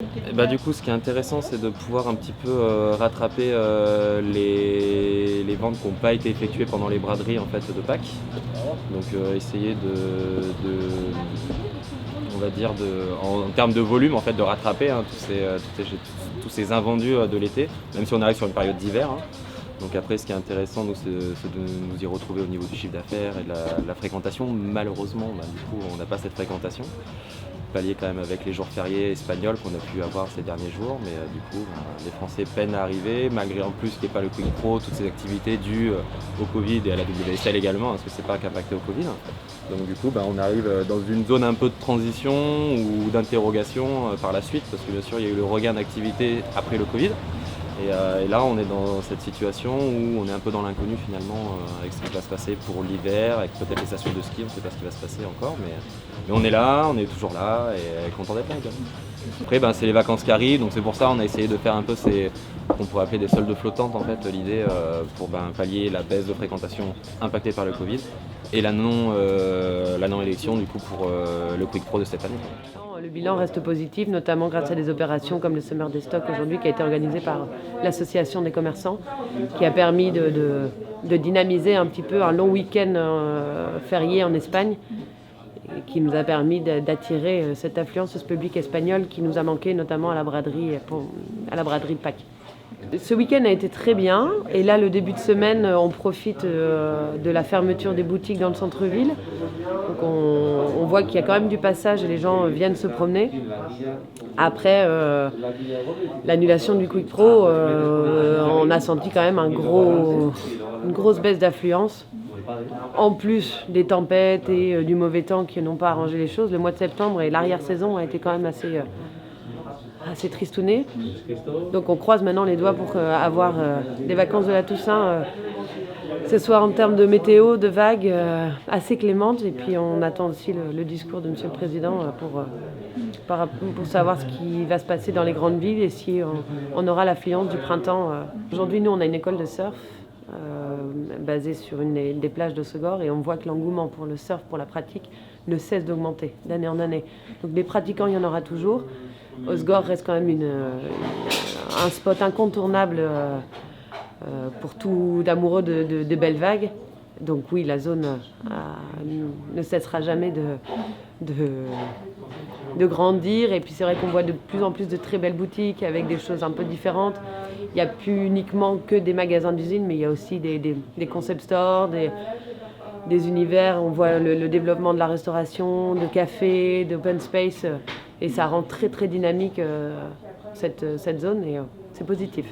Du coup, ce qui est intéressant, c'est de pouvoir un petit peu rattraper les ventes qui n'ont pas été effectuées pendant les braderies en fait, de Pâques. Donc essayer on va dire, en termes de volume, en fait, de rattraper hein, tous ces invendus de l'été, même si on arrive sur une période d'hiver. Hein. Donc après, ce qui est intéressant, nous, c'est de nous y retrouver au niveau du chiffre d'affaires et de la fréquentation. Malheureusement, du coup, on n'a pas cette fréquentation. Pallier quand même avec les jours fériés espagnols qu'on a pu avoir ces derniers jours, mais du coup, les Français peinent à arriver, malgré en plus qu'il n'y ait pas le Quick Pro, toutes ces activités dues au Covid et à la WSL également, parce que c'est pas qu'impacté au Covid. Donc du coup, on arrive dans une zone un peu de transition ou d'interrogation par la suite, parce que bien sûr, il y a eu le regain d'activité après le Covid. Et là, on est dans cette situation où on est un peu dans l'inconnu finalement avec ce qui va se passer pour l'hiver, avec peut-être les stations de ski, on ne sait pas ce qui va se passer encore, mais on est là, on est toujours là et content d'être là également. Après, c'est les vacances qui arrivent, donc c'est pour ça qu'on a essayé de faire un peu qu'on pourrait appeler des soldes flottantes en fait, l'idée pour pallier la baisse de fréquentation impactée par le Covid et la non-élection du coup pour le Quick Pro de cette année. Le bilan reste positif, notamment grâce à des opérations comme le Summer des Stocks aujourd'hui qui a été organisé par l'association des commerçants, qui a permis de dynamiser un petit peu un long week-end férié en Espagne, et qui nous a permis d'attirer cette affluence, ce public espagnol qui nous a manqué notamment à la braderie de Pâques. Ce week-end a été très bien et là le début de semaine on profite de la fermeture des boutiques dans le centre-ville. Donc on voit qu'il y a quand même du passage et les gens viennent se promener. Après l'annulation du Quick Pro, on a senti quand même une grosse baisse d'affluence. En plus des tempêtes et du mauvais temps qui n'ont pas arrangé les choses, le mois de septembre et l'arrière-saison a été quand même assez tristouné. Donc on croise maintenant les doigts pour avoir des vacances de la Toussaint, que ce soit en termes de météo, de vagues, assez clémentes. Et puis on attend aussi le discours de Monsieur le Président pour savoir ce qui va se passer dans les grandes villes et si on aura l'affluence du printemps. Aujourd'hui, nous, on a une école de surf basée sur une des plages de Segor et on voit que l'engouement pour le surf, pour la pratique, ne cesse d'augmenter d'année en année. Donc des pratiquants, il y en aura toujours. Osgore reste quand même un spot incontournable pour tout amoureux de belles vagues. Donc oui, la zone ne cessera jamais de grandir. Et puis c'est vrai qu'on voit de plus en plus de très belles boutiques avec des choses un peu différentes. Il n'y a plus uniquement que des magasins d'usine, mais il y a aussi des concept stores, des univers. On voit le développement de la restauration, de café, d'open space. Et ça rend très très dynamique cette zone et c'est positif.